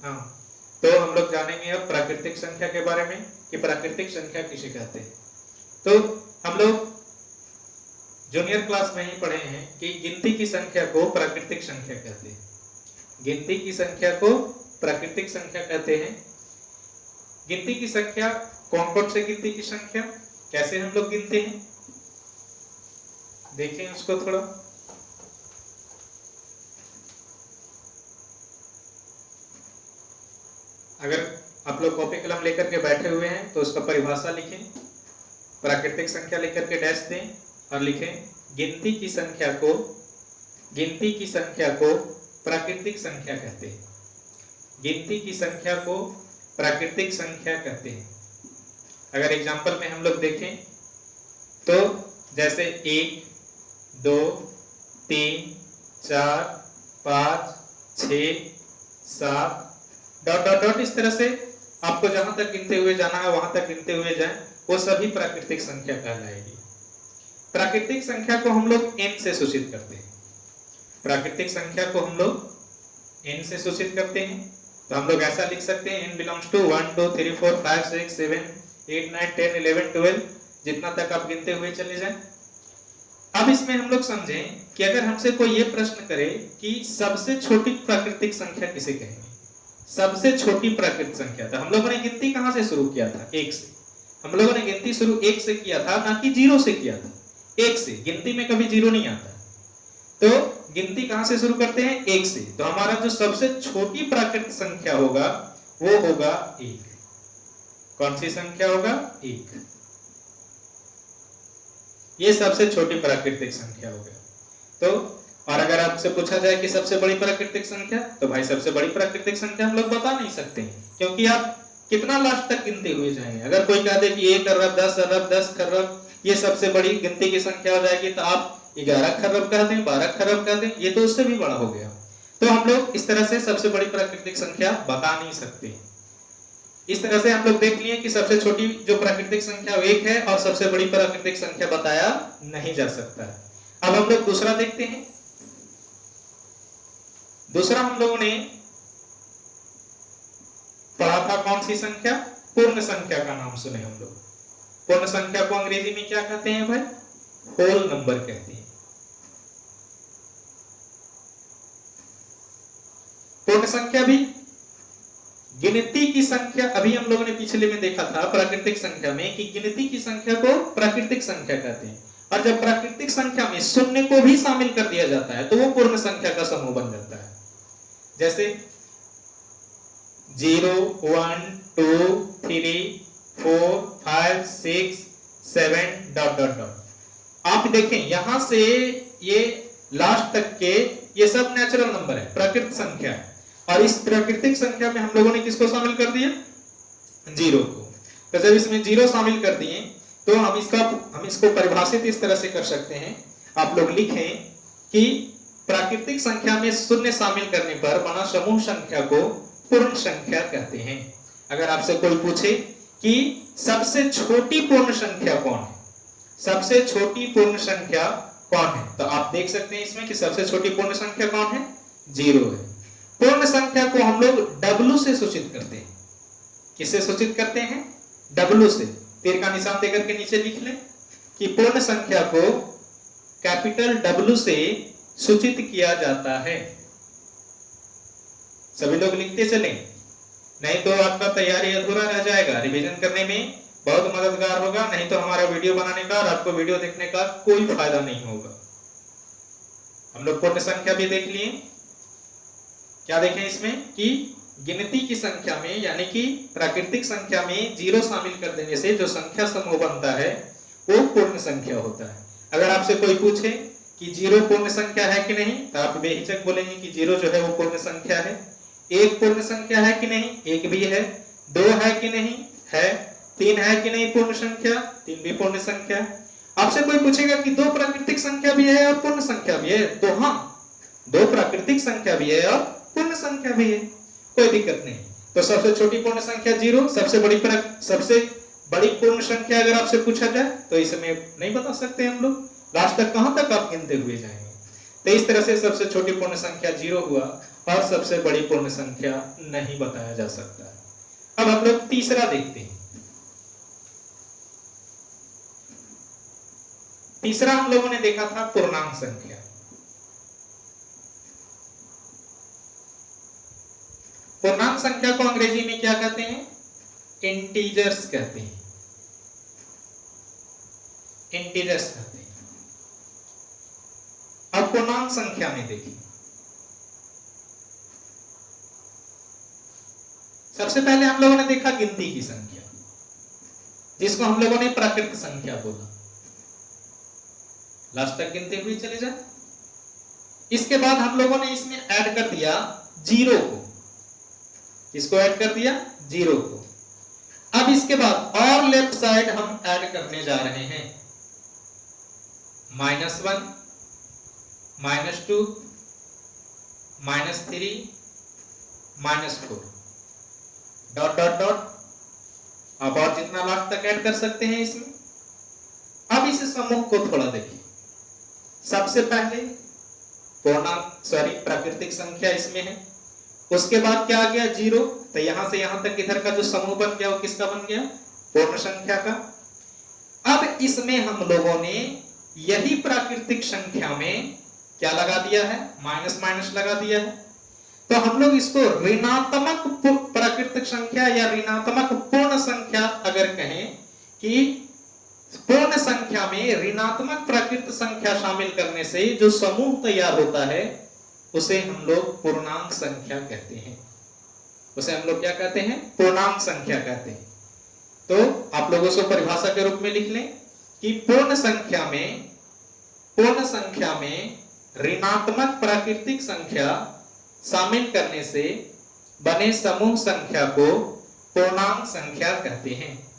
हाँ, तो हम लोग जानेंगे अब प्राकृतिक संख्या के बारे में कि प्राकृतिक संख्या किसे कहते हैं। तो हम लोग जूनियर क्लास में ही पढ़े हैं कि गिनती की संख्या को प्राकृतिक संख्या कहते हैं। गिनती की संख्या को प्राकृतिक संख्या कहते हैं। गिनती की संख्या कौन कौन से गिनती की संख्या कैसे हम लोग गिनते हैं, देखें उसको थोड़ा। अगर आप लोग कॉपी कलम लेकर के बैठे हुए हैं तो उसका परिभाषा लिखें, प्राकृतिक संख्या लेकर के डैश दें और लिखें गिनती की संख्या को प्राकृतिक संख्या कहते हैं। गिनती की संख्या को प्राकृतिक संख्या कहते हैं। अगर एग्जांपल में हम लोग देखें तो जैसे 1, 2, 3, 4, 5, 6, 7 डॉट डॉट डॉट, इस तरह से आपको जहां तक गिनते हुए जाना है वहां तक गिनते हुए जाएं, वो सभी प्राकृतिक संख्या कहलाएगी। प्राकृतिक संख्या को हम लोग n से सूचित करते हैं। प्राकृतिक संख्या को हम लोग n से सूचित करते हैं। तो हम लोग ऐसा लिख सकते हैं n बिलोंग्स टू 1 2 3 4 5 6 7 8 9 10 11 12, जितना तक आप गिनते हुए चले जाएं। अब इसमें हम लोग समझें कि अगर हमसे कोई ये प्रश्न करे कि सबसे छोटी प्राकृतिक संख्या किसे कहेंगे, सबसे छोटी प्राकृतिक संख्या, तो हम लोगों ने गिनती कहां से शुरू किया था? 1 से। हम लोगों ने गिनती शुरू 1 से किया था, ना कि 0 से किया था। 1 से, गिनती में कभी 0 नहीं आता। तो गिनती कहां से शुरू करते हैं? 1 से। तो हमारा जो सबसे छोटी प्राकृतिक संख्या होगा वो होगा 1। कौन सी संख्या होगा? 1। ये सबसे छोटी प्राकृतिक संख्या हो गया। तो और अगर आपसे पूछा जाए कि सबसे बड़ी प्राकृतिक संख्या, तो भाई सबसे बड़ी प्राकृतिक संख्या हम लोग बता नहीं सकते, क्योंकि आप कितना लास्ट तक गिनते हुए जाएंगे। अगर कोई कह दे कि 1 अरब 10 अरब 10 खरब ये सबसे बड़ी गिनती की संख्या हो जाएगी, तो आप 11 खरब कह दें, 12 खरब कह दें, ये तो उससे भी बड़ा हो गया। तो हम लोग इस तरह से सबसे बड़ी प्राकृतिक संख्या बता नहीं सकते। इस तरह से हम लोग देख लिए कि सबसे छोटी जो प्राकृतिक संख्या 1 है और सबसे बड़ी प्राकृतिक संख्या बताया नहीं जा सकता। अब हम लोग दूसरा देखते हैं। दूसरा हम लोगों ने पढ़ा था कौन सी संख्या? पूर्ण संख्या का नाम सुने हम लोग। पूर्ण संख्या को अंग्रेजी में क्या कहते हैं भाई? होल नंबर कहते हैं। पूर्ण संख्या भी गिनती की संख्या, अभी हम लोगों ने पिछले में देखा था प्राकृतिक संख्या में कि गिनती की संख्या को प्राकृतिक संख्या कहते हैं, और जब प्राकृतिक संख्या में शून्य को भी शामिल कर दिया जाता है तो वो पूर्ण संख्या का समूह बन जाता है। जैसे 0 1 2 3 4 5 6 7 डॉट डॉट डॉट। आप देखें यहां से ये लास्ट तक के ये सब नेचुरल नंबर है, प्राकृतिक संख्या है, और इस प्राकृतिक संख्या में हम लोगों ने किसको शामिल कर दिया? 0 को। तो जब इसमें 0 शामिल कर दिए तो हम इसको परिभाषित इस तरह से कर सकते हैं। आप लोग लिखें कि प्राकृतिक संख्या में शून्य शामिल करने पर बना समूह संख्या को पूर्ण संख्या कहते हैं। अगर आपसे कोई पूछे कि सबसे छोटी पूर्ण संख्या कौन है, सबसे छोटी पूर्ण संख्या कौन है, तो आप देख सकते हैं इसमें कि सबसे छोटी पूर्ण संख्या कौन है? 0 है। पूर्ण संख्या को हम लोग W से सूचित करते हैं। किससे सूचित करते हैं? W से। तीर का निशान देकर के नीचे लिख लें कि पूर्ण संख्या को कैपिटल W से सूचित किया जाता है। सभी लोग लिखते चलें, नहीं तो आपका तैयारी अधूरा रह जाएगा। रिवीजन करने में बहुत मददगार होगा, नहीं तो हमारा वीडियो बनाने का और आपको वीडियो देखने का कोई फायदा नहीं होगा। हम लोग पूर्ण संख्या भी देख लिए। क्या देखें इसमें कि गिनती की संख्या में यानी कि प्राकृतिक संख्या में 0 शामिल कर देने से जो संख्या समूह बनता है वो पूर्ण संख्या होता है। अगर आपसे कोई पूछे कि 0 पूर्ण संख्या है कि नहीं, तो आप बेहिचक बोलेंगे कि 0 जो है वो पूर्ण संख्या है। 1 पूर्ण संख्या है कि नहीं? 1 भी है। 2 है कि नहीं? है। 3 है कि नहीं पूर्ण संख्या? 3 भी पूर्ण संख्या है। आपसे कोई पूछेगा कि 2 प्राकृतिक संख्या भी है और पूर्ण संख्या भी है, तो हाँ, 2 प्राकृतिक संख्या भी है और पूर्ण संख्या भी है, कोई दिक्कत नहीं। तो सबसे छोटी पूर्ण संख्या 0, सबसे बड़ी पूर्ण संख्या अगर आपसे पूछा जाए तो इसमें नहीं बता सकते हम लोग, लास्ट तक कहां तक आप गिनते हुए जाएंगे। तो इस तरह से सबसे छोटी पूर्ण संख्या 0 हुआ और सबसे बड़ी पूर्ण संख्या नहीं बताया जा सकता है। अब हम लोग तीसरा देखते हैं। तीसरा हम लोगों ने देखा था पूर्णांक संख्या। पूर्णांक संख्या को अंग्रेजी में क्या कहते हैं? इंटीजर्स कहते हैं। इंटीजर्स कहते हैं। अब पूर्णांक संख्या में देखिए, सबसे पहले हम लोगों ने देखा गिनती की संख्या, जिसको हम लोगों ने प्राकृत संख्या बोला। लास्ट तक गिनते हुए चले जाए। इसके बाद हम लोगों ने इसमें ऐड कर दिया जीरो को। इसको ऐड कर दिया जीरो को। अब इसके बाद और लेफ्ट साइड हम ऐड करने जा रहे हैं -1, -2, -3, -4 डॉट डॉट डॉट। आप और जितना लास्ट तक ऐड कर सकते हैं इसमें। अब इस समूह को थोड़ा देखिए। सबसे पहले प्राकृतिक संख्या इसमें है। उसके बाद क्या आ गया? जीरो। तो यहां से यहां तक इधर का जो समूह बन गया वो किसका बन गया? पूर्ण संख्या का। अब इसमें हम लोगों ने यही प्राकृतिक संख्या में क्या लगा दिया है? माइनस माइनस लगा दिया है। तो हम लोग इसको ऋणात्मक प्राकृतिक संख्या या ऋणात्मक पूर्ण संख्या अगर कहें कि पूर्ण संख्या में ऋणात्मक प्राकृत संख्या शामिल करने से जो समूह तैयार होता है उसे हम लोग पूर्णांक संख्या कहते हैं। उसे हम लोग क्या कहते हैं? पूर्णांक संख्या कहते हैं। तो आप लोगों से परिभाषा के रूप में लिख लें कि पूर्ण संख्या में ऋणात्मक प्राकृतिक संख्या शामिल करने से बने समूह संख्या को पूर्णांक संख्या कहते हैं।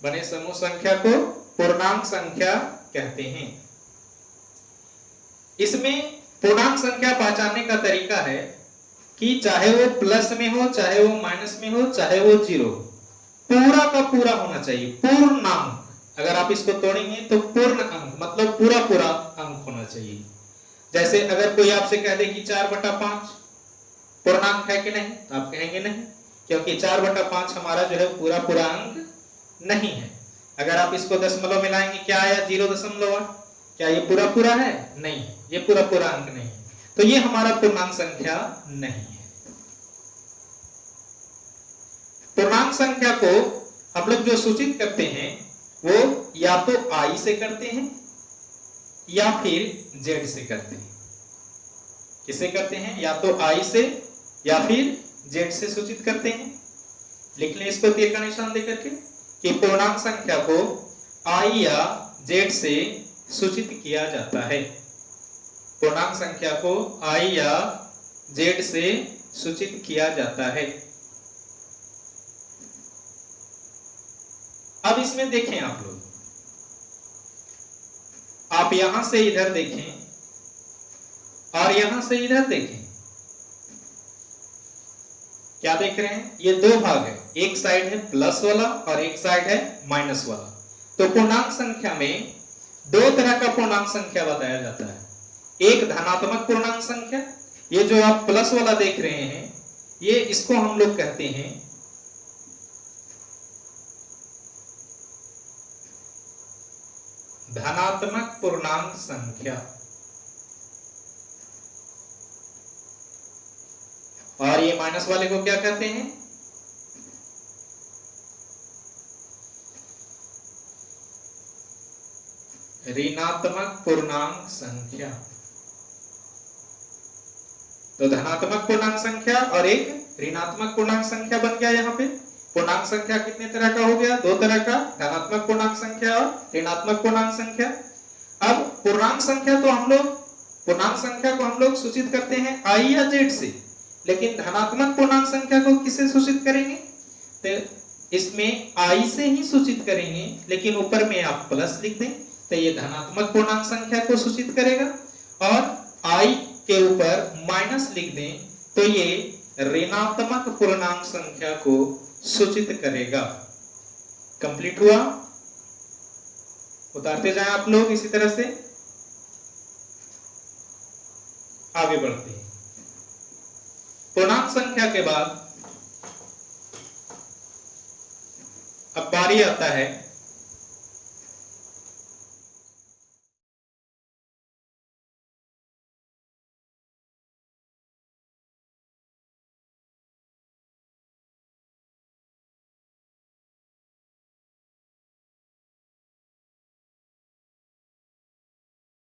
बने समूह संख्या को पूर्णांक संख्या कहते हैं। इसमें पूर्णांक संख्या पहचानने का तरीका है कि चाहे वो प्लस में हो, चाहे वो माइनस में हो, चाहे वो जीरो, पूरा का पूरा होना चाहिए। पूर्णांक, अगर आप इसको तोड़ेंगे तो पूर्ण अंक मतलब पूरा पूरा अंक होना चाहिए। जैसे अगर कोई आपसे कह दे कि 4/5 पूर्णांक है कि नहीं, तो आप कहेंगे नहीं, क्योंकि 4/5 हमारा जो है पूरा पूरा अंक नहीं है। अगर आप इसको दशमलव मिलाएंगे क्या आया? 0.8। क्या ये पूरा पूरा है? नहीं, ये पूरा पूरा अंक नहीं है। तो ये हमारा पूर्णांक संख्या नहीं है। पूर्णांक संख्या को हम लोग जो सूचित करते हैं वो या तो i से करते हैं या फिर z से करते हैं। किससे करते हैं? या तो i से या फिर z से सूचित करते हैं। लिख लें इसको तीर का निशान देकर के कि पूर्णांक संख्या को i या z से सूचित किया जाता है। पूर्णांक संख्या को i या z से सूचित किया जाता है। अब इसमें देखें आप लोग, आप यहां से इधर देखें और यहां से इधर देखें। क्या देख रहे हैं? ये दो भाग है, एक साइड है प्लस वाला और एक साइड है माइनस वाला। तो पूर्णांक संख्या में दो तरह का पूर्णांक संख्या बताया जाता है। एक धनात्मक पूर्णांक संख्या, ये जो आप प्लस वाला देख रहे हैं, ये इसको हम लोग कहते हैं धनात्मक पूर्णांक संख्या। और ये माइनस वाले को क्या कहते हैं? ऋणात्मक पूर्णांक संख्या। तो धनात्मक पूर्णांक संख्या और एक ऋणात्मक पूर्णांक संख्या बन गया। यहाँ पे पूर्णांक संख्या कितने तरह का हो गया? दो तरह का, धनात्मक पूर्णांक संख्या और ऋणात्मक पूर्णांक संख्या। अब पूर्णांक संख्या को हम लोग सूचित करते हैं i या z से, लेकिन धनात्मक पूर्णांक संख्या को किससे सूचित करेंगे? तो इसमें i से ही सूचित करेंगे, लेकिन ऊपर में आप प्लस लिख दें तो ये धनात्मक पूर्णांक संख्या को सूचित करेगा, और i के ऊपर माइनस लिख दें तो ये ऋणात्मक पूर्णांक संख्या को सूचित करेगा। कंप्लीट हुआ? उतारते जाएं आप लोग इसी तरह से, आगे बढ़ते हैं। पूर्णांक संख्या के बाद अब बारी आता है